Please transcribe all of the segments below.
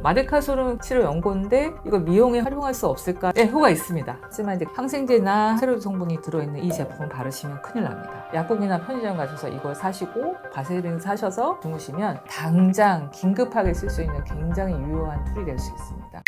마데카솔은 치료 연고인데 이걸 미용에 활용할 수 없을까? 네, 효과가 있습니다. 하지만 이제 항생제나 스테로이드 성분이 들어있는 이 제품을 바르시면 큰일 납니다. 약국이나 편의점 가셔서 이걸 사시고 바세린 사셔서 주무시면 당장 긴급하게 쓸 수 있는 굉장히 유효한 툴이 될 수 있습니다.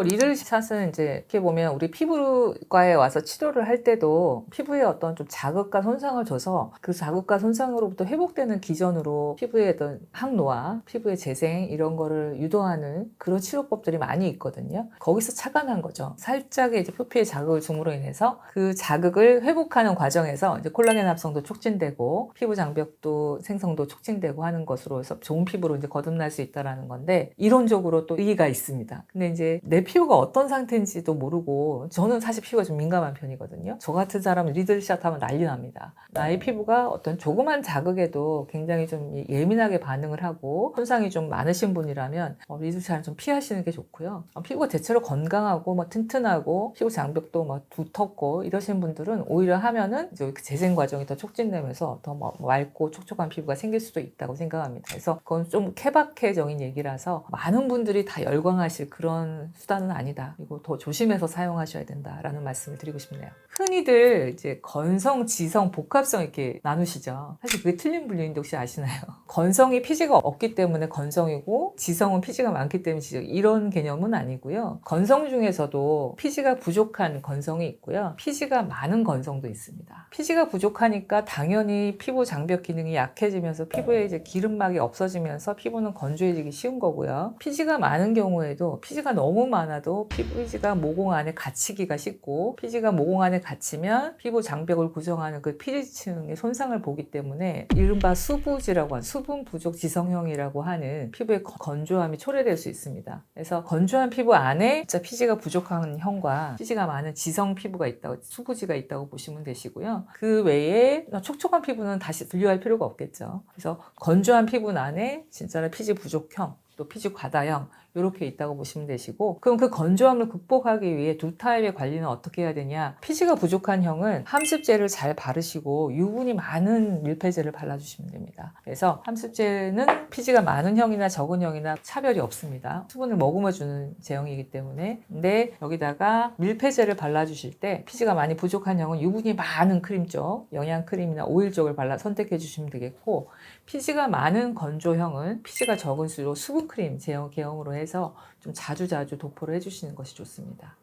리들샷은 이제 이렇게 보면 우리 피부과에 와서 치료를 할 때도 피부에 어떤 좀 자극과 손상을 줘서 그 자극과 손상으로부터 회복되는 기전으로 피부의 어떤 항노화, 피부의 재생 이런 거를 유도하는 그런 치료법들이 많이 있거든요. 거기서 착안한 거죠. 살짝의 이제 표피의 자극을 줌으로 인해서 그 자극을 회복하는 과정에서 이제 콜라겐 합성도 촉진되고 피부 장벽도 생성도 촉진되고 하는 것으로 해서 좋은 피부로 이제 거듭날 수 있다라는 건데 이론적으로 또 의의가 있습니다. 근데 이제 내 피부가 어떤 상태인지도 모르고 저는 사실 피부가 좀 민감한 편이거든요. 저 같은 사람은 리들샷 하면 난리 납니다. 나의 피부가 어떤 조그만 자극에도 굉장히 좀 예민하게 반응을 하고 손상이 좀 많으신 분이라면 리들샷을 좀 피하시는 게 좋고요. 피부가 대체로 건강하고 뭐 튼튼하고 피부 장벽도 뭐 두텁고 이러신 분들은 오히려 하면은 이제 그 재생 과정이 더 촉진되면서 더 맑고 촉촉한 피부가 생길 수도 있다고 생각합니다. 그래서 그건 좀 케바케적인 얘기라서 많은 분들이 다 열광하실 그런 수단은 아니다. 그리고 더 조심해서 사용하셔야 된다라는 말씀을 드리고 싶네요. 흔히들 이제 건성, 지성, 복합성 이렇게 나누시죠. 사실 그게 틀린 분류인데 혹시 아시나요? 건성이 피지가 없기 때문에 건성이고 지성은 피지가 많기 때문에 지성 이런 개념은 아니고요. 건성 중에서도 피지가 부족한 건성이 있고요. 피지가 많은 건성도 있습니다. 피지가 부족하니까 당연히 피부 장벽 기능이 약해지면서 피부에 이제 기름막이 없어지면서 피부는 건조해지기 쉬운 거고요. 피지가 많은 경우에도 피지가 너무 많아도 피지가 모공 안에 갇히기가 쉽고 피지가 모공 안에 갇히면 피부 장벽을 구성하는 그 피지층의 손상을 보기 때문에 이른바 수부지라고 하는 수분 부족 지성형이라고 하는 피부의 건조함이 초래될 수 있습니다. 그래서 건조한 피부 안에 진짜 피지가 부족한 형과 피지가 많은 지성 피부가 있다고 수부지가 있다고 보시면 되시고요. 그 외에 촉촉한 피부는 다시 분류할 필요가 없겠죠. 그래서 건조한 피부 안에 진짜로 피지 부족형 또 피지 과다형 이렇게 있다고 보시면 되시고 그럼 그 건조함을 극복하기 위해 두 타입의 관리는 어떻게 해야 되냐 피지가 부족한 형은 함습제를 잘 바르시고 유분이 많은 밀폐제를 발라주시면 됩니다. 그래서 함습제는 피지가 많은 형이나 적은 형이나 차별이 없습니다. 수분을 머금어주는 제형이기 때문에 근데 여기다가 밀폐제를 발라주실 때 피지가 많이 부족한 형은 유분이 많은 크림 쪽 영양크림이나 오일 쪽을 선택해 주시면 되겠고 피지가 많은 건조형은 피지가 적은수록 수분크림 제형으로 해서 좀 자주 도포를 해주시는 것이 좋습니다.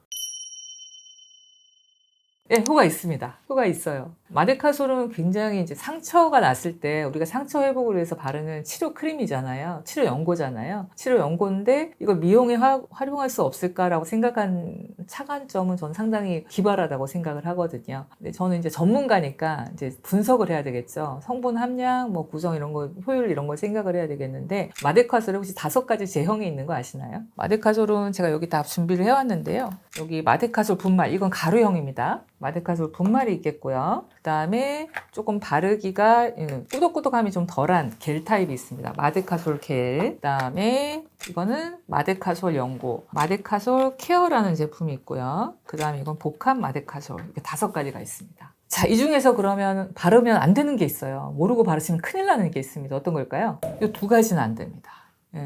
네, 효과 있습니다. 효과 있어요. 마데카솔은 굉장히 이제 상처가 났을 때 우리가 상처 회복을 위해서 바르는 치료 크림이잖아요. 치료 연고잖아요. 치료 연고인데 이걸 미용에 활용할 수 없을까라고 생각한 차관점은 저는 상당히 기발하다고 생각을 하거든요. 근데 저는 이제 전문가니까 이제 분석을 해야 되겠죠. 성분 함량, 뭐 구성 이런 거, 효율 이런 걸 생각을 해야 되겠는데 마데카솔에 혹시 5가지 제형이 있는 거 아시나요? 마데카솔은 제가 여기 다 준비를 해왔는데요. 여기 마데카솔 분말, 이건 가루형입니다. 마데카솔 분말이 있겠고요. 그 다음에 조금 바르기가 꾸덕꾸덕함이 좀 덜한 겔 타입이 있습니다. 마데카솔 겔. 그 다음에 이거는 마데카솔 연고, 마데카솔 케어라는 제품이 있고요. 그 다음에 이건 복합 마데카솔. 이렇게 5가지가 있습니다. 자, 이 중에서 그러면 바르면 안 되는 게 있어요. 모르고 바르시면 큰일 나는 게 있습니다. 어떤 걸까요? 이 2가지는 안 됩니다.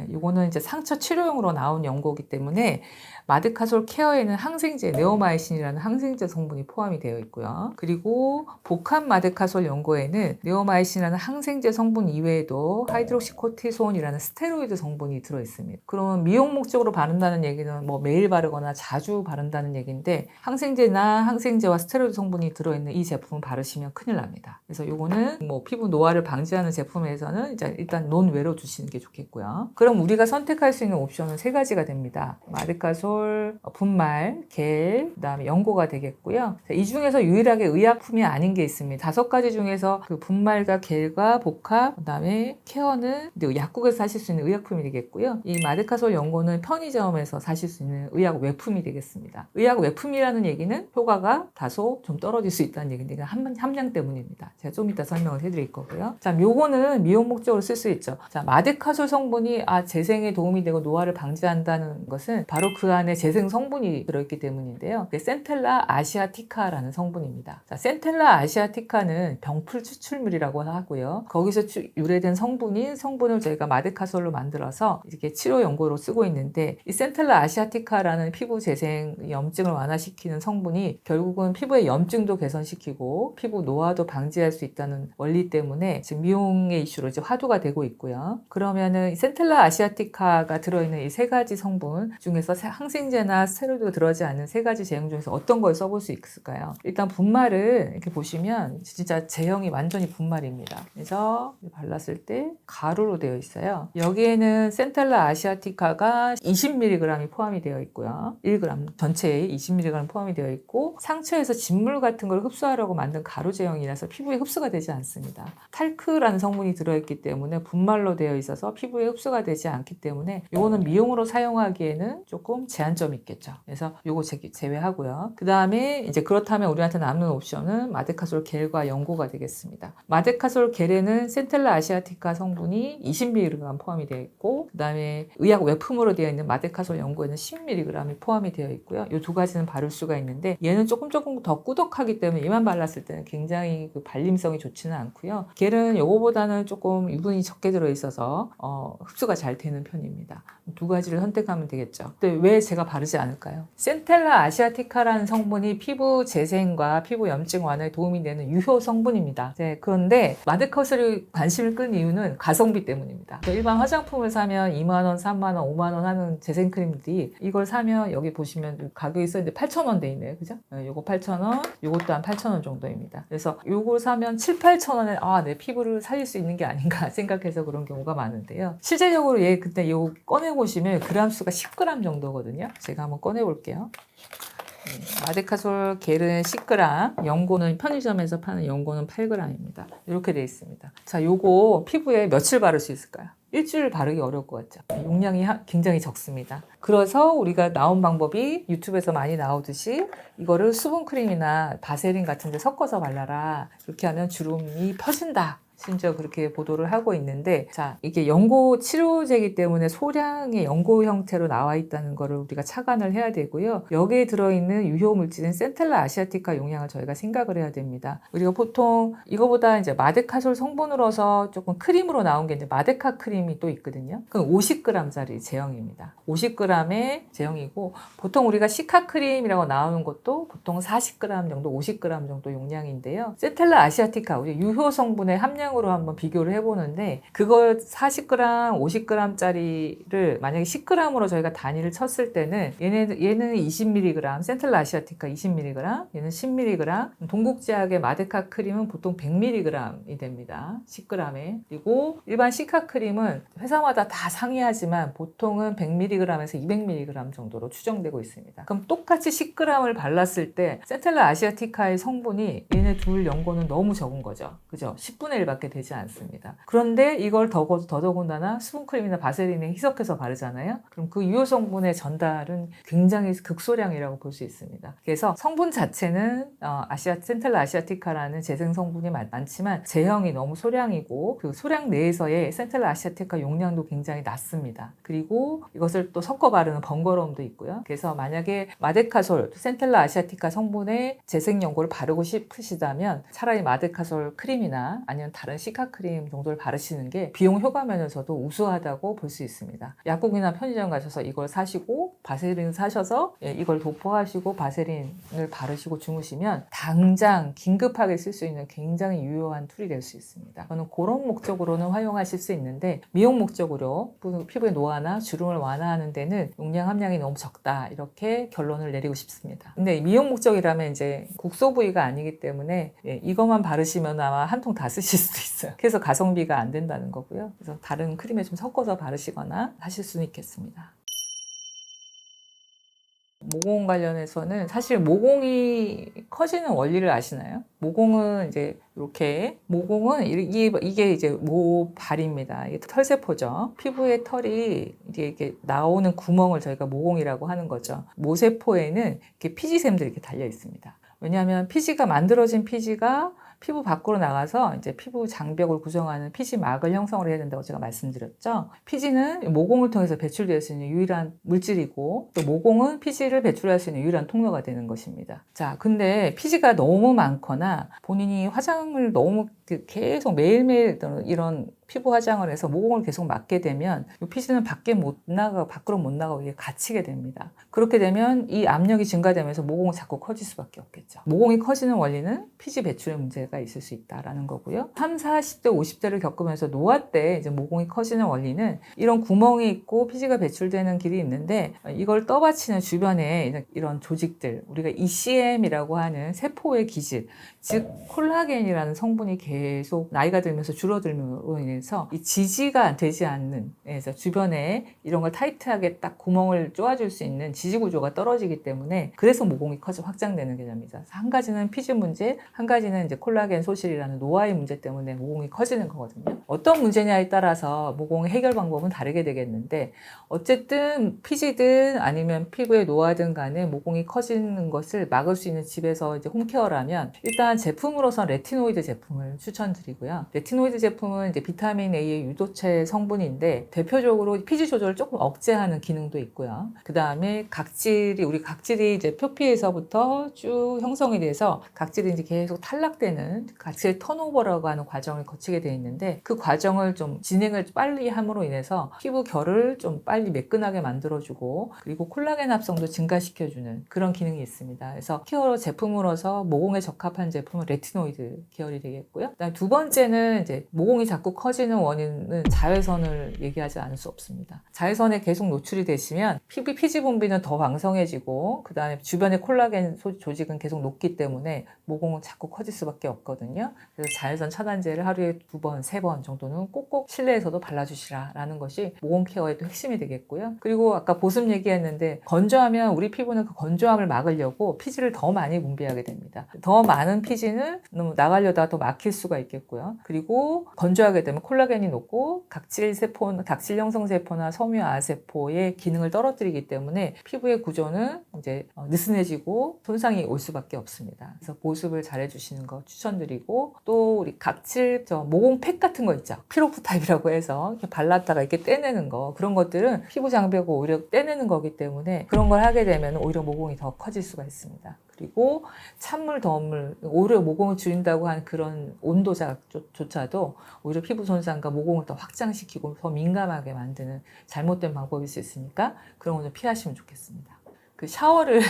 이거는 이제 상처 치료용으로 나온 연고이기 때문에 마데카솔 케어에는 항생제, 네오마이신이라는 항생제 성분이 포함이 되어 있고요. 그리고 복합 마데카솔 연고에는 네오마이신이라는 항생제 성분 이외에도 하이드록시코티손이라는 스테로이드 성분이 들어 있습니다. 그러면 미용 목적으로 바른다는 얘기는 뭐 매일 바르거나 자주 바른다는 얘기인데 항생제나 항생제와 스테로이드 성분이 들어있는 이 제품을 바르시면 큰일 납니다. 그래서 이거는 뭐 피부 노화를 방지하는 제품에서는 이제 일단 논외로 두시는 게 좋겠고요. 그럼 우리가 선택할 수 있는 옵션은 3가지가 됩니다. 마데카솔 분말, 겔, 그 다음에 연고가 되겠고요. 이 중에서 유일하게 의약품이 아닌 게 있습니다. 5가지 중에서 그 분말과 겔과 복합, 그 다음에 케어는 약국에서 사실 수 있는 의약품이 되겠고요. 이 마데카솔 연고는 편의점에서 사실 수 있는 의약 외품이 되겠습니다. 의약 외품이라는 얘기는 효과가 다소 좀 떨어질 수 있다는 얘기인데 함량 때문입니다. 제가 좀 이따 설명을 해드릴 거고요. 자, 요거는 미용 목적으로 쓸 수 있죠. 자, 마데카솔 성분이 성분이 재생에 도움이 되고 노화를 방지한다는 것은 바로 그 안에 재생 성분이 들어있기 때문인데요. 센텔라 아시아티카라는 성분입니다. 자, 센텔라 아시아티카는 병풀 추출물이라고 하고요. 거기서 유래된 성분을 저희가 마데카솔로 만들어서 이렇게 치료 연고로 쓰고 있는데, 이 센텔라 아시아티카라는 피부 재생 염증을 완화시키는 성분이 결국은 피부의 염증도 개선시키고 피부 노화도 방지할 수 있다는 원리 때문에 지금 미용의 이슈로 이제 화두가 되고 있고요. 그러면은 센텔라 아시아티카가 들어있는 이 세 가지 성분 중에서 항생제나 스테로이드가 들어가지 않는 세 가지 제형 중에서 어떤 걸 써볼 수 있을까요? 일단 분말을 이렇게 보시면 진짜 제형이 완전히 분말입니다. 그래서 발랐을 때 가루로 되어 있어요. 여기에는 센텔라 아시아티카가 20mg이 포함이 되어 있고요. 1g 전체에 20mg 포함이 되어 있고, 상처에서 진물 같은 걸 흡수하려고 만든 가루 제형이라서 피부에 흡수가 되지 않습니다. 탈크라는 성분이 들어있기 때문에 분말로 되어 있어서 피부에 흡수가 되지 않기 때문에 이거는 미용으로 사용하기에는 조금 제한점이 있겠죠. 그래서 이거 제외하고요. 그 다음에 이제 그렇다면 우리한테 남는 옵션은 마데카솔 겔과 연고가 되겠습니다. 마데카솔 겔에는 센텔라 아시아티카 성분이 20mg 포함이 되어 있고, 그 다음에 의약 외품으로 되어 있는 마데카솔 연고에는 10mg이 포함이 되어 있고요. 이 두 가지는 바를 수가 있는데, 얘는 조금 더 꾸덕하기 때문에 얘만 발랐을 때는 굉장히 그 발림성이 좋지는 않고요. 겔은 요거보다는 조금 유분이 적게 들어있어서 흡수가 잘 되는 편입니다. 두 가지를 선택하면 되겠죠. 근데 왜 제가 바르지 않을까요? 센텔라 아시아티카라는 성분이 피부 재생과 피부 염증 완화에 도움이 되는 유효 성분입니다. 네, 그런데 마데카솔이 관심을 끈 이유는 가성비 때문입니다. 일반 화장품을 사면 2만원, 3만원, 5만원 하는 재생크림들이 이걸 사면 여기 보시면 가격이 써있는데 8,000원 돼 있네요. 그죠? 요거 8,000원, 요것도 한 8,000원 정도입니다. 그래서 요걸 사면 7, 8,000원에 내 피부를 살릴 수 있는 게 아닌가 생각해서 그런 경우가 많은데요. 실제적으로 그때 요거 꺼내보시면 그람 수가 10g 정도거든요. 제가 한번 꺼내볼게요. 마데카솔 겔은 10g, 연고는 편의점에서 파는 연고는 8g입니다. 이렇게 되어 있습니다. 자, 요거 피부에 며칠 바를 수 있을까요? 일주일 바르기 어려울 것 같죠. 용량이 굉장히 적습니다. 그래서 우리가 나온 방법이 유튜브에서 많이 나오듯이 이거를 수분크림이나 바세린 같은 데 섞어서 발라라. 이렇게 하면 주름이 펴진다. 심지어 그렇게 보도를 하고 있는데, 자, 이게 연고 치료제이기 때문에 소량의 연고 형태로 나와 있다는 거를 우리가 착안을 해야 되고요. 여기에 들어있는 유효 물질인 센텔라 아시아티카 용량을 저희가 생각을 해야 됩니다. 우리가 보통 이거보다 이제 마데카솔 성분으로서 조금 크림으로 나온 게 이제 마데카 크림이 또 있거든요. 그건 50g짜리 제형입니다. 50g의 제형이고, 보통 우리가 시카 크림이라고 나오는 것도 보통 40g 정도, 50g 정도 용량인데요. 센텔라 아시아티카, 우리 유효 성분의 함량 으로 한번 비교를 해보는데, 그걸 40g, 50g짜리를 만약에 10g으로 저희가 단위를 쳤을 때는 얘는 20mg, 센텔라 아시아티카 20mg, 얘는 10mg, 동국제약의 마데카 크림은 보통 100mg이 됩니다. 10g에. 그리고 일반 시카 크림은 회사마다 다 상이하지만 보통은 100mg에서 200mg 정도로 추정되고 있습니다. 그럼 똑같이 10g을 발랐을 때 센텔라 아시아티카의 성분이 얘네 둘 연고는 너무 적은 거죠. 그죠? 10분의 1밖에 되지 않습니다. 그런데 이걸 더더군다나 수분크림이나 바세린에 희석해서 바르잖아요. 그럼 그 유효 성분의 전달은 굉장히 극소량이라고 볼 수 있습니다. 그래서 성분 자체는 센텔라 아시아티카라는 재생 성분이 많지만 제형이 너무 소량이고, 그 소량 내에서의 센텔라 아시아티카 용량도 굉장히 낮습니다. 그리고 이것을 또 섞어 바르는 번거로움도 있고요. 그래서 만약에 마데카솔, 센텔라 아시아티카 성분의 재생 연고를 바르고 싶으시다면 차라리 마데카솔 크림이나 아니면 다른 시카 크림 정도를 바르시는 게 비용 효과 면에서도 우수하다고 볼 수 있습니다. 약국이나 편의점 가셔서 이걸 사시고 바세린 사셔서 이걸 도포하시고 바세린을 바르시고 주무시면 당장 긴급하게 쓸 수 있는 굉장히 유효한 툴이 될 수 있습니다. 저는 그런 목적으로는 활용하실 수 있는데, 미용 목적으로 피부의 노화나 주름을 완화하는 데는 용량 함량이 너무 적다, 이렇게 결론을 내리고 싶습니다. 근데 미용 목적이라면 이제 국소 부위가 아니기 때문에 이것만 바르시면 아마 한 통 다 쓰실 수도 있어요. 그래서 가성비가 안 된다는 거고요. 그래서 다른 크림에 좀 섞어서 바르시거나 하실 수는 있겠습니다. 모공 관련해서는 사실 모공이 커지는 원리를 아시나요? 모공은 이제 이렇게, 모공은 이게 이제 모발입니다. 이게 털세포죠. 피부의 털이 이렇게 나오는 구멍을 저희가 모공이라고 하는 거죠. 모세포에는 이렇게 피지샘들이 이렇게 달려 있습니다. 왜냐하면 만들어진 피지가 피부 밖으로 나가서 이제 피부 장벽을 구성하는 피지막을 형성을 해야 된다고 제가 말씀드렸죠. 피지는 모공을 통해서 배출될 수 있는 유일한 물질이고 또 모공은 피지를 배출할 수 있는 유일한 통로가 되는 것입니다. 자, 근데 피지가 너무 많거나 본인이 화장을 너무 계속 매일매일 이런 피부 화장을 해서 모공을 계속 막게 되면 이 피지는 밖으로 못 나가고 이게 갇히게 됩니다. 그렇게 되면 이 압력이 증가되면서 모공이 자꾸 커질 수밖에 없겠죠. 모공이 커지는 원리는 피지 배출에 문제가 있을 수 있다라는 거고요. 30, 40대, 50대를 겪으면서 노화 때 이제 모공이 커지는 원리는 이런 구멍이 있고 피지가 배출되는 길이 있는데 이걸 떠받치는 주변에 이런 조직들, 우리가 ECM이라고 하는 세포의 기질, 즉 콜라겐이라는 성분이 계속 나이가 들면서 줄어들므로 인해서 이 지지가 되지 않는, 그래서 주변에 이런 걸 타이트하게 딱 구멍을 쪼아줄 수 있는 지지 구조가 떨어지기 때문에 그래서 모공이 커져 확장되는 개념이죠. 한 가지는 피지 문제, 한 가지는 이제 콜라겐 소실이라는 노화의 문제 때문에 모공이 커지는 거거든요. 어떤 문제냐에 따라서 모공의 해결 방법은 다르게 되겠는데 어쨌든 피지든 아니면 피부의 노화든 간에 모공이 커지는 것을 막을 수 있는 집에서 이제 홈케어라면 일단 제품으로선 레티노이드 제품을 추천드리고요. 레티노이드 제품은 이제 비타민 A의 유도체 성분인데 대표적으로 피지 조절을 조금 억제하는 기능도 있고요. 그 다음에 우리 각질이 이제 표피에서부터 쭉 형성이 돼서 각질이 이제 계속 탈락되는 각질 턴오버라고 하는 과정을 거치게 돼 있는데 그 과정을 좀 진행을 빨리 함으로 인해서 피부 결을 좀 빨리 매끈하게 만들어주고 그리고 콜라겐 합성도 증가시켜주는 그런 기능이 있습니다. 그래서 케어 제품으로서 모공에 적합한 제품은 레티노이드 계열이 되겠고요. 그다음에 두 번째는 이제 모공이 자꾸 커지는 원인은 자외선을 얘기하지 않을 수 없습니다. 자외선에 계속 노출이 되시면 피지 분비는 더 왕성해지고 그 다음에 주변의 콜라겐 조직은 계속 녹기 때문에 모공은 자꾸 커질 수밖에 없거든요. 그래서 자외선 차단제를 하루에 2번, 3번 정도는 꼭꼭 실내에서도 발라주시라라는 것이 모공 케어의 또 핵심이 되겠고요. 그리고 아까 보습 얘기했는데 건조하면 우리 피부는 그 건조함을 막으려고 피지를 더 많이 분비하게 됩니다. 더 많은 피지는 너무 나가려다가 더 막힐 수가 있겠고요. 그리고 건조하게 되면 콜라겐이 녹고 각질 형성 세포나 섬유아 세포의 기능을 떨어뜨리기 때문에 피부의 구조는 이제 느슨해지고 손상이 올 수밖에 없습니다. 그래서 보습을 잘 해주시는 거 추천드리고 또 우리 각질 모공팩 같은 거 있죠. 피로프 타입이라고 해서 이렇게 발랐다가 이렇게 떼내는 거 그런 것들은 피부 장벽을 오히려 떼내는 거기 때문에 그런 걸 하게 되면 오히려 모공이 더 커질 수가 있습니다. 그리고 찬물, 더운 오히려 모공을 줄인다고 하는 그런 온도조차도 오히려 피부 손상과 모공을 더 확장시키고 더 민감하게 만드는 잘못된 방법일 수 있으니까 그런 거 좀 피하시면 좋겠습니다. 그 샤워를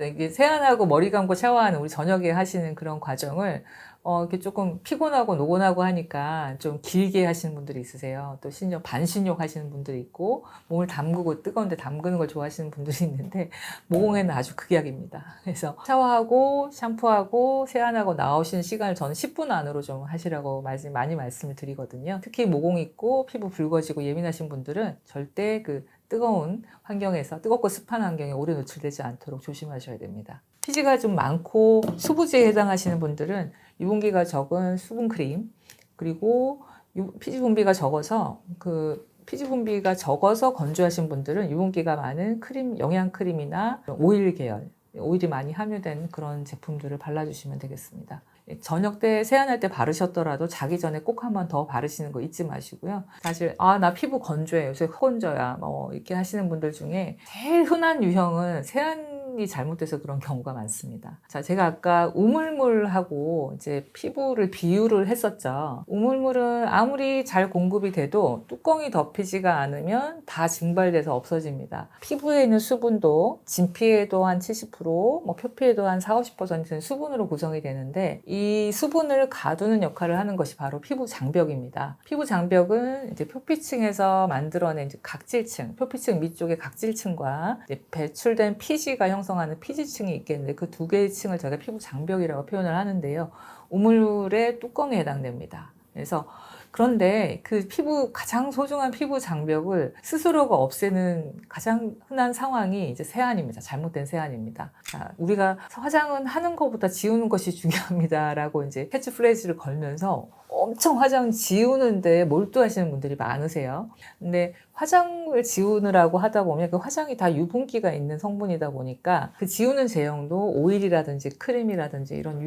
이게 세안하고 머리 감고 샤워하는 우리 저녁에 하시는 그런 과정을 이렇게 조금 피곤하고 노곤하고 하니까 좀 길게 하시는 분들이 있으세요. 또 심지어 반신욕 하시는 분들이 있고 몸을 담그고 뜨거운데 담그는 걸 좋아하시는 분들이 있는데 모공에는 아주 극약입니다. 그래서 샤워하고 샴푸하고 세안하고 나오시는 시간을 저는 10분 안으로 좀 하시라고 많이 말씀을 드리거든요. 특히 모공 있고 피부 붉어지고 예민하신 분들은 절대 그 뜨거운 환경에서 뜨겁고 습한 환경에 오래 노출되지 않도록 조심하셔야 됩니다. 피지가 좀 많고 수부지에 해당하시는 분들은 유분기가 적은 수분 크림 그리고 피지 분비가 적어서 건조하신 분들은 유분기가 많은 크림, 영양 크림이나 오일 계열, 오일이 많이 함유된 그런 제품들을 발라주시면 되겠습니다. 저녁 때 세안할 때 바르셨더라도 자기 전에 꼭 한 번 더 바르시는 거 잊지 마시고요. 사실 나 피부 건조해 요새 건조야 이렇게 하시는 분들 중에 제일 흔한 유형은 세안이 잘못돼서 그런 경우가 많습니다. 자, 제가 아까 우물물하고 이제 피부를 비유를 했었죠. 우물물은 아무리 잘 공급이 돼도 뚜껑이 덮이지가 않으면 다 증발돼서 없어집니다. 피부에 있는 수분도 진피에도 한 70%, 표피에도 한 40~50%는 수분으로 구성이 되는데 이 수분을 가두는 역할을 하는 것이 바로 피부 장벽입니다. 피부 장벽은 이제 표피층에서 만들어낸 이제 각질층, 표피층 밑쪽의 각질층과 이제 배출된 피지가 형성하는 피지층이 있겠는데 그 두 개의 층을 저희가 피부 장벽이라고 표현을 하는데요. 우물의 뚜껑에 해당됩니다. 그런데 그 가장 소중한 피부 장벽을 스스로가 없애는 가장 흔한 상황이 이제 세안입니다. 잘못된 세안입니다. 자, 우리가 화장은 하는 것보다 지우는 것이 중요합니다라고 이제 캐치프레이즈를 걸면서 엄청 화장 지우는데 몰두하시는 분들이 많으세요. 근데 화장을 지우느라고 하다 보면 그 화장이 다 유분기가 있는 성분이다 보니까 그 지우는 제형도 오일이라든지 크림이라든지 이런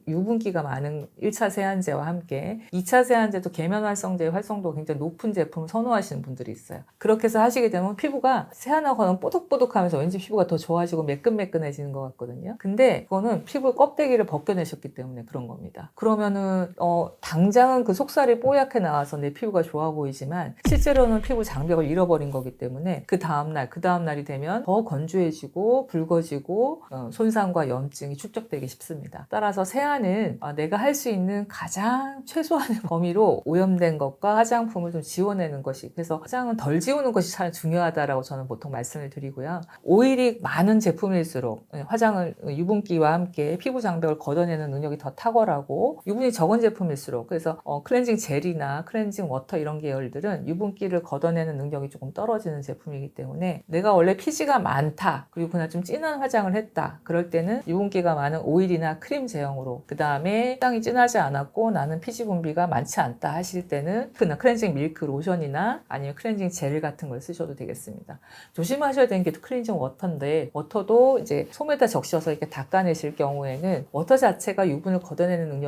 유분기가 많은 1차 세안제와 함께 2차 세안제도 계면 활성제의 활성도가 굉장히 높은 제품을 선호하시는 분들이 있어요. 그렇게 해서 하시게 되면 피부가 세안하고는 뽀득뽀득하면서 왠지 피부가 더 좋아지고 매끈매끈해지는 것 같거든요. 근데 그거는 피부 껍데기를 벗겨내셨기 때문에 그런 겁니다. 그러면은 당장은 그 속살이 뽀얗게 나와서 내 피부가 좋아 보이지만 실제로는 피부 장벽을 잃어버린 거기 때문에 그 다음날이 되면 더 건조해지고 붉어지고 손상과 염증이 축적되기 쉽습니다. 따라서 세안은 내가 할 수 있는 가장 최소한의 범위로 오염된 것과 화장품을 좀 지워내는 것이, 그래서 화장은 덜 지우는 것이 참 중요하다라고 저는 보통 말씀을 드리고요. 오일이 많은 제품일수록 화장을 유분기와 함께 피부 장벽을 걷어내는 능력이 더 탁월하고, 유분이 적은 제품일수록, 그래서 클렌징 젤이나 클렌징 워터 이런 계열들은 유분기를 걷어내는 능력이 조금 떨어지는 제품이기 때문에 내가 원래 피지가 많다, 그리고 그냥 좀 진한 화장을 했다, 그럴 때는 유분기가 많은 오일이나 크림 제형으로, 그 다음에 화장이 진하지 않았고 나는 피지 분비가 많지 않다 하실 때는 그냥 클렌징 밀크 로션이나 아니면 클렌징 젤 같은 걸 쓰셔도 되겠습니다. 조심하셔야 되는 게 클렌징 워터인데, 워터도 이제 솜에다 적셔서 이렇게 닦아내실 경우에는 워터 자체가 유분을 걷어내는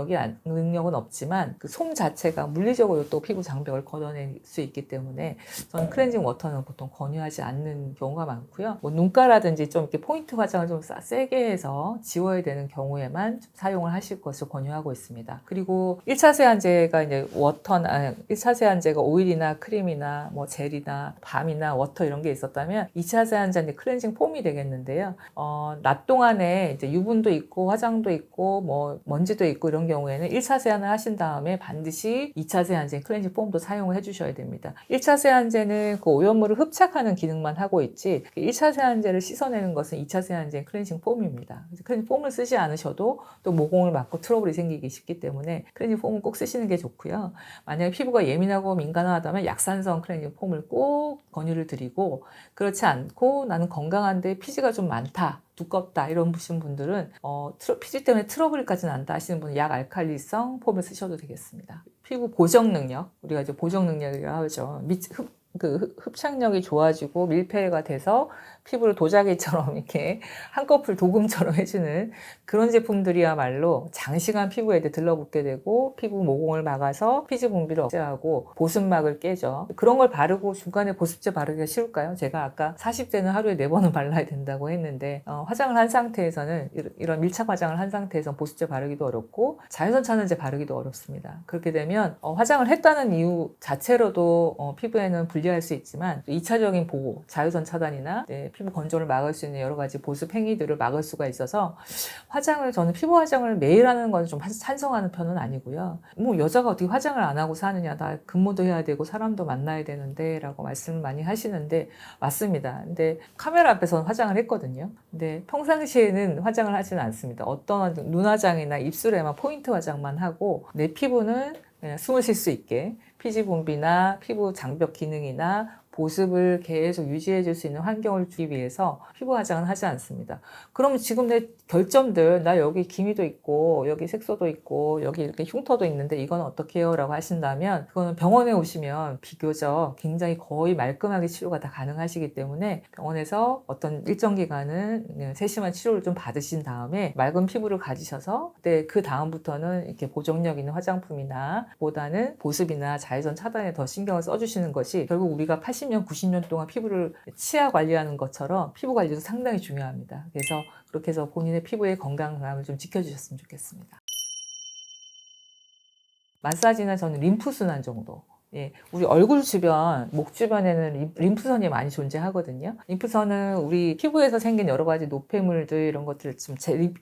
능력은 없지만 그 솜 자체가 물리적으로 또 피부 장벽을 걷어낼 수 있기 때문에 저는 클렌징 워터는 보통 권유하지 않는 경우가 많고요. 뭐 눈가라든지 좀 이렇게 포인트 화장을 좀 세게 해서 지워야 되는 경우에만 좀 사용을 하실 것을 권유하고 있습니다. 그리고 1차 세안제가 이제 1차 세안제가 오일이나 크림이나 뭐 젤이나 밤이나 워터 이런 게 있었다면 2차 세안제는 클렌징 폼이 되겠는데요. 낮 동안에 이제 유분도 있고 화장도 있고 뭐 먼지도 있고 이런 경우에는 1차 세안을 하신 다음에 반드시 2차 세안제 클렌징 폼도 사용을 해주셔야 됩니다. 1차 세안제는 그 오염물을 흡착하는 기능만 하고 있지 1차 세안제를 씻어내는 것은 2차 세안제 클렌징 폼입니다. 클렌징 폼을 쓰지 않으셔도 또 모공을 막고 트러블이 생기기 쉽기 때문에 클렌징 폼은 꼭 쓰시는 게 좋고요. 만약에 피부가 예민하고 민감하다면 약산성 클렌징 폼을 꼭 권유를 드리고, 그렇지 않고 나는 건강한데 피지가 좀 많다, 두껍다 이런 분들은 피지 때문에 트러블까지는 난다 하시는 분은 약 알칼리성 폼을 쓰셔도 되겠습니다. 피부 보정 능력, 우리가 이제 보정 능력이라고 하죠. 흡착력이 좋아지고 밀폐가 돼서 피부를 도자기처럼 이렇게 한꺼풀 도금처럼 해주는 그런 제품들이야말로 장시간 피부에 들러붙게 되고 피부 모공을 막아서 피지 분비를 억제하고 보습막을 깨죠. 그런 걸 바르고 중간에 보습제 바르기가 쉬울까요? 제가 아까 40대는 하루에 4번은 발라야 된다고 했는데 화장을 한 상태에서는, 이런 밀착 화장을 한 상태에서 보습제 바르기도 어렵고 자외선 차단제 바르기도 어렵습니다. 그렇게 되면 화장을 했다는 이유 자체로도 피부에는 불리할 수 있지만 2차적인 보호, 자외선 차단이나 피부 건조를 막을 수 있는 여러 가지 보습 행위들을 막을 수가 있어서 저는 피부 화장을 매일 하는 건 좀 찬성하는 편은 아니고요. 뭐 여자가 어떻게 화장을 안 하고 사느냐, 나 근무도 해야 되고 사람도 만나야 되는데 라고 말씀을 많이 하시는데 맞습니다. 근데 카메라 앞에서는 화장을 했거든요. 근데 평상시에는 화장을 하지는 않습니다. 어떤 눈화장이나 입술에만 포인트 화장만 하고 내 피부는 그냥 숨을 쉴 수 있게 피지 분비나 피부 장벽 기능이나 보습을 계속 유지해 줄 수 있는 환경을 주기 위해서 피부 화장은 하지 않습니다. 그럼 지금 내 결점들, 나 여기 기미도 있고 여기 색소도 있고 여기 이렇게 흉터도 있는데 이건 어떻게 해요? 라고 하신다면 그거는 병원에 오시면 비교적 굉장히 거의 말끔하게 치료가 다 가능하시기 때문에 병원에서 어떤 일정 기간은 세심한 치료를 좀 받으신 다음에 맑은 피부를 가지셔서 그 다음부터는 이렇게 보정력 있는 화장품이나 보다는 보습이나 자외선 차단에 더 신경을 써주시는 것이, 결국 우리가 80년, 90년 동안 피부를 치아 관리하는 것처럼 피부 관리도 상당히 중요합니다. 그래서 그렇게 해서 본인의 피부의 건강함을 좀 지켜주셨으면 좋겠습니다. 마사지는 저는 림프순환 정도. 우리 얼굴 주변, 목 주변에는 림프선이 많이 존재하거든요. 림프선은 우리 피부에서 생긴 여러 가지 노폐물들 이런 것들을 좀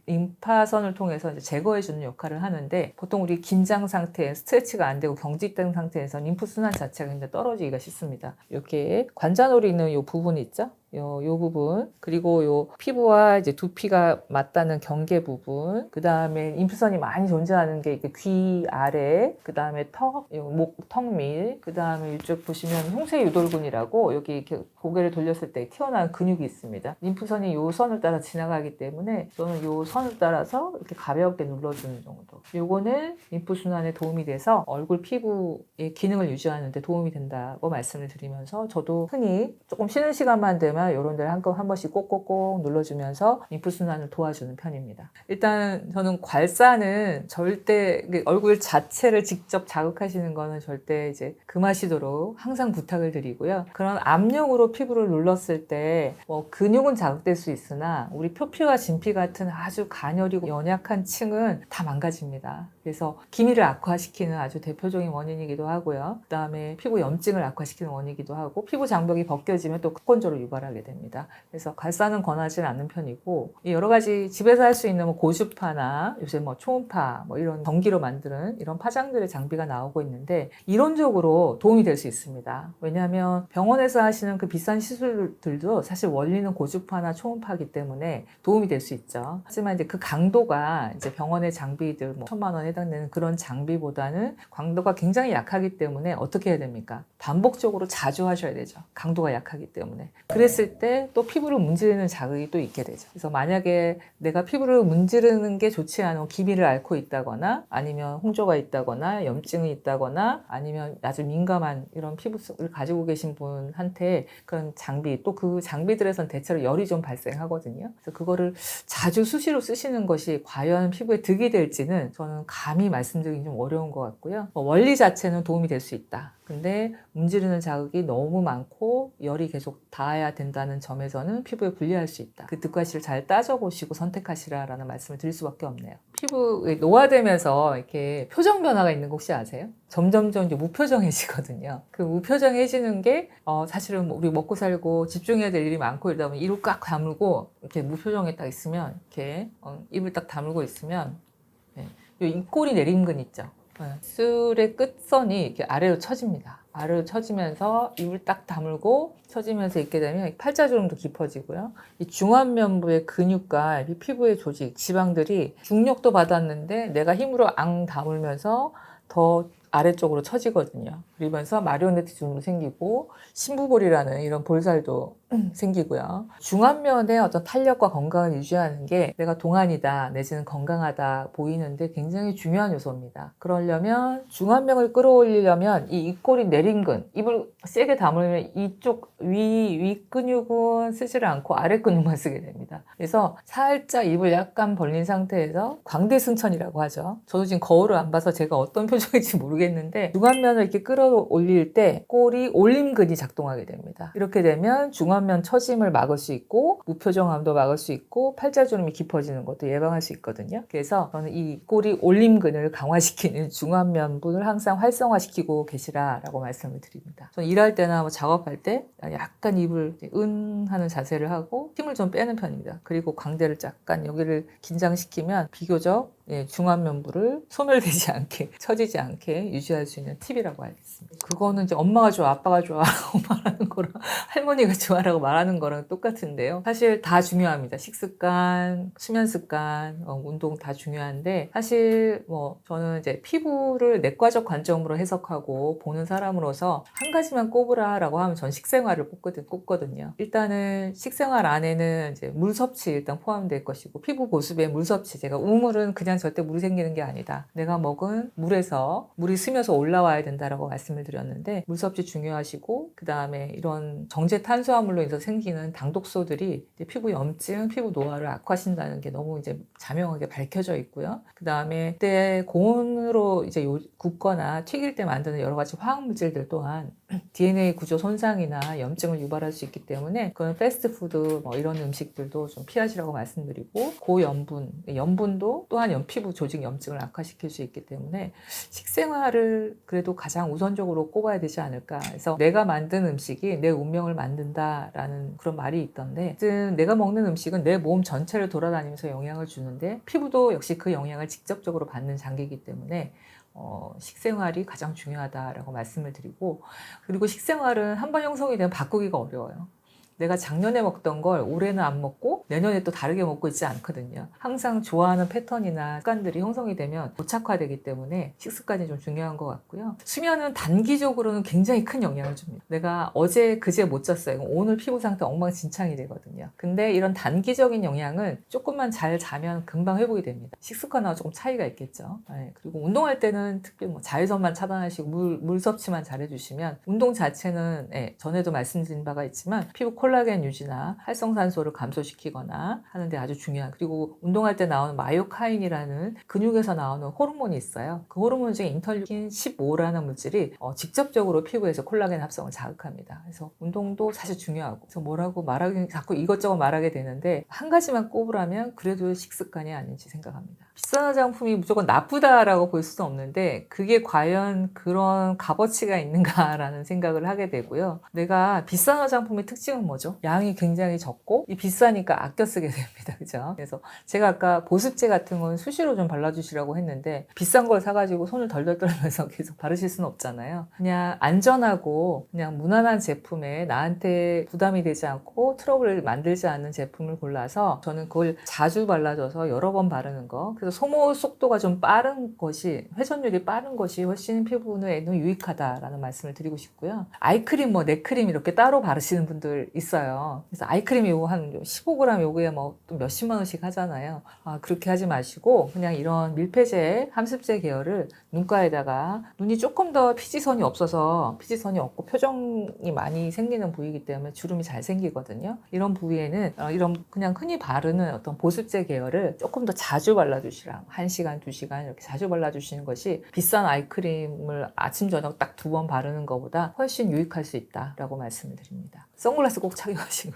림파선을 통해서 이제 제거해주는 역할을 하는데, 보통 우리 긴장 상태, 스트레치가 안 되고 경직된 상태에서 림프순환 자체가 굉장히 떨어지기가 쉽습니다. 이렇게 관자놀이 있는 이 부분이 있죠? 요 부분, 그리고 요 피부와 이제 두피가 맞닿는 경계 부분, 그 다음에 림프선이 많이 존재하는 게 귀 아래, 그 다음에 목, 턱 밑, 그 다음에 이쪽 보시면 홍쇄유돌근이라고 여기 이렇게 고개를 돌렸을 때 튀어나온 근육이 있습니다. 림프선이 요 선을 따라 지나가기 때문에 저는 요 선을 따라서 이렇게 가볍게 눌러주는 정도. 요거는 림프순환에 도움이 돼서 얼굴 피부의 기능을 유지하는 데 도움이 된다고 말씀을 드리면서 저도 흔히 조금 쉬는 시간만 되면 이런 데를 한 번씩 꼭꼭꼭 눌러주면서 림프순환을 도와주는 편입니다. 일단 저는 괄사는 절대 얼굴 자체를 직접 자극하시는 거는 절대 이제 금하시도록 항상 부탁을 드리고요. 그런 압력으로 피부를 눌렀을 때 뭐 근육은 자극될 수 있으나 우리 표피와 진피 같은 아주 가녀리고 연약한 층은 다 망가집니다. 그래서 기미를 악화시키는 아주 대표적인 원인이기도 하고요. 그 다음에 피부 염증을 악화시키는 원인이기도 하고 피부 장벽이 벗겨지면 또 건조를 유발하게 됩니다. 그래서 괄사는 권하지는 않는 편이고 여러 가지 집에서 할 수 있는 뭐 고주파나 요새 뭐 초음파 뭐 이런 전기로 만드는 이런 파장들의 장비가 나오고 있는데 이론적으로 도움이 될 수 있습니다. 왜냐하면 병원에서 하시는 그 비싼 시술들도 사실 원리는 고주파나 초음파이기 때문에 도움이 될 수 있죠. 하지만 이제 그 강도가 이제 병원의 장비들 뭐 1,000만 원에 해당되는 그런 장비보다는 강도가 굉장히 약하기 때문에 어떻게 해야 됩니까? 반복적으로 자주 하셔야 되죠. 강도가 약하기 때문에. 그랬을 때 또 피부를 문지르는 자극이 또 있게 되죠. 그래서 만약에 내가 피부를 문지르는 게 좋지 않은 기미를 앓고 있다거나 아니면 홍조가 있다거나 염증이 있다거나 아니면 아주 민감한 이런 피부를 가지고 계신 분한테 그런 장비 또 그 장비들에선 대체로 열이 좀 발생하거든요. 그래서 그거를 자주 수시로 쓰시는 것이 과연 피부에 득이 될지는 저는 감히 말씀드리기 좀 어려운 것 같고요. 원리 자체는 도움이 될 수 있다. 근데 문지르는 자극이 너무 많고 열이 계속 닿아야 된다는 점에서는 피부에 불리할 수 있다. 그 득과 실을 잘 따져보시고 선택하시라라는 말씀을 드릴 수밖에 없네요. 피부에 노화되면서 이렇게 표정 변화가 있는 거 혹시 아세요? 점점점 이제 무표정해지거든요. 그 무표정해지는 게 사실은 우리 먹고 살고 집중해야 될 일이 많고 이러다 보면 입을 꽉 다물고 이렇게 무표정에 딱 있으면 이렇게 입을 딱 다물고 있으면 네. 이 입꼬리 내림근 있죠. 입술의 끝선이 이렇게 아래로 처집니다. 아래로 처지면서 입을 딱 다물고 처지면서 있게 되면 팔자주름도 깊어지고요. 이 중안면부의 근육과 이 피부의 조직, 지방들이 중력도 받았는데 내가 힘으로 앙 다물면서 더 아래쪽으로 처지거든요. 그러면서 마리오네트 주름도 생기고 심부볼이라는 이런 볼살도 생기고요. 중안면의 어떤 탄력과 건강을 유지하는 게 내가 동안이다 내지는 건강하다 보이는데 굉장히 중요한 요소입니다. 그러려면 중안면을 끌어올리려면 이 입꼬리 내림근, 입을 세게 다물면 이쪽 위 근육은 쓰지를 않고 아래 근육만 쓰게 됩니다. 그래서 살짝 입을 약간 벌린 상태에서 광대승천이라고 하죠. 저도 지금 거울을 안 봐서 제가 어떤 표정인지 모르겠는데 중안면을 이렇게 끌어올릴 때 꼬리 올림근이 작동하게 됩니다. 이렇게 되면 중안면 처짐을 막을 수 있고 무표정함도 막을 수 있고 팔자주름이 깊어지는 것도 예방할 수 있거든요. 그래서 저는 이 꼬리 올림근을 강화시키는 중안면부를 항상 활성화시키고 계시라라고 말씀을 드립니다. 저는 일할 때나 뭐 작업할 때 약간 입을 하는 자세를 하고 힘을 좀 빼는 편입니다. 그리고 광대를 약간 여기를 긴장시키면 비교적 중안면부를 소멸되지 않게 처지지 않게 유지할 수 있는 팁이라고 알겠습니다. 그거는 이제 엄마가 좋아 아빠가 좋아 말하는 거랑 할머니가 좋아라고 말하는 거랑 똑같은데요. 사실 다 중요합니다. 식습관, 수면 습관, 운동 다 중요한데 사실 뭐 저는 이제 피부를 내과적 관점으로 해석하고 보는 사람으로서 한 가지만 꼽으라라고 하면 전 식생활을 꼽거든요. 일단은 식생활 안에는 이제 물 섭취 일단 포함될 것이고 피부 보습에 물 섭취 제가 우물은 그냥 절대 물이 생기는 게 아니다. 내가 먹은 물에서 물이 스며서 올라와야 된다라고 말씀을 드렸는데 물 섭취 중요하시고 그 다음에 이런 정제 탄수화물로 인해서 생기는 당독소들이 이제 피부 염증, 피부 노화를 악화시킨다는 게 너무 이제 자명하게 밝혀져 있고요. 그 다음에 그때 고온으로 이제 굽거나 튀길 때 만드는 여러 가지 화학 물질들 또한 DNA 구조 손상이나 염증을 유발할 수 있기 때문에 그런 패스트푸드 뭐 이런 음식들도 좀 피하시라고 말씀드리고 염분도 또한 피부 조직 염증을 악화시킬 수 있기 때문에 식생활을 그래도 가장 우선적으로 꼽아야 되지 않을까. 그래서 내가 만든 음식이 내 운명을 만든다라는 그런 말이 있던데 내가 먹는 음식은 내 몸 전체를 돌아다니면서 영향을 주는데 피부도 역시 그 영향을 직접적으로 받는 장기이기 때문에 식생활이 가장 중요하다라고 말씀을 드리고 그리고 식생활은 한번 형성이 되면 바꾸기가 어려워요. 내가 작년에 먹던 걸 올해는 안 먹고 내년에 또 다르게 먹고 있지 않거든요. 항상 좋아하는 패턴이나 습관들이 형성이 되면 고착화되기 때문에 식습관이 좀 중요한 것 같고요. 수면은 단기적으로는 굉장히 큰 영향을 줍니다. 내가 어제 그제 못 잤어요. 오늘 피부 상태 엉망진창이 되거든요. 근데 이런 단기적인 영향은 조금만 잘 자면 금방 회복이 됩니다. 식습관하고 조금 차이가 있겠죠. 네. 그리고 운동할 때는 특히 뭐 자외선만 차단하시고 물 섭취만 잘 해주시면 운동 자체는 전에도 말씀드린 바가 있지만 피부 콜라겐 유지나 활성산소를 감소시키거나 하는데 아주 중요한, 그리고 운동할 때 나오는 마이오카인이라는 근육에서 나오는 호르몬이 있어요. 그 호르몬 중에 인터루킨 15라는 물질이 직접적으로 피부에서 콜라겐 합성을 자극합니다. 그래서 운동도 사실 중요하고, 그래서 뭐라고 말하기 자꾸 이것저것 말하게 되는데 한 가지만 꼽으라면 그래도 식습관이 아닌지 생각합니다. 비싼 화장품이 무조건 나쁘다라고 볼 수는 없는데 그게 과연 그런 값어치가 있는가라는 생각을 하게 되고요. 내가 비싼 화장품의 특징은 뭐죠? 양이 굉장히 적고 비싸니까 아껴 쓰게 됩니다. 그죠? 그래서 제가 아까 보습제 같은 건 수시로 좀 발라주시라고 했는데 비싼 걸 사가지고 손을 덜덜 떨면서 계속 바르실 수는 없잖아요. 그냥 안전하고 그냥 무난한 제품에 나한테 부담이 되지 않고 트러블을 만들지 않는 제품을 골라서 저는 그걸 자주 발라줘서 여러 번 바르는 거, 그래서 소모 속도가 좀 빠른 것이, 회전율이 빠른 것이 훨씬 피부에는 유익하다라는 말씀을 드리고 싶고요. 아이크림, 넥크림 이렇게 따로 바르시는 분들 있어요. 그래서 아이크림 요거 한 15g 요거에 또 몇십만 원씩 하잖아요. 그렇게 하지 마시고 그냥 이런 밀폐제, 함습제 계열을 눈가에다가, 눈이 조금 더 피지선이 없고 표정이 많이 생기는 부위이기 때문에 주름이 잘 생기거든요. 이런 부위에는 이런 그냥 흔히 바르는 어떤 보습제 계열을 조금 더 자주 발라주시라. 1시간, 2시간 이렇게 자주 발라주시는 것이 비싼 아이크림을 아침 저녁 딱 2번 바르는 것보다 훨씬 유익할 수 있다라고 말씀을 드립니다. 선글라스 꼭 착용하시고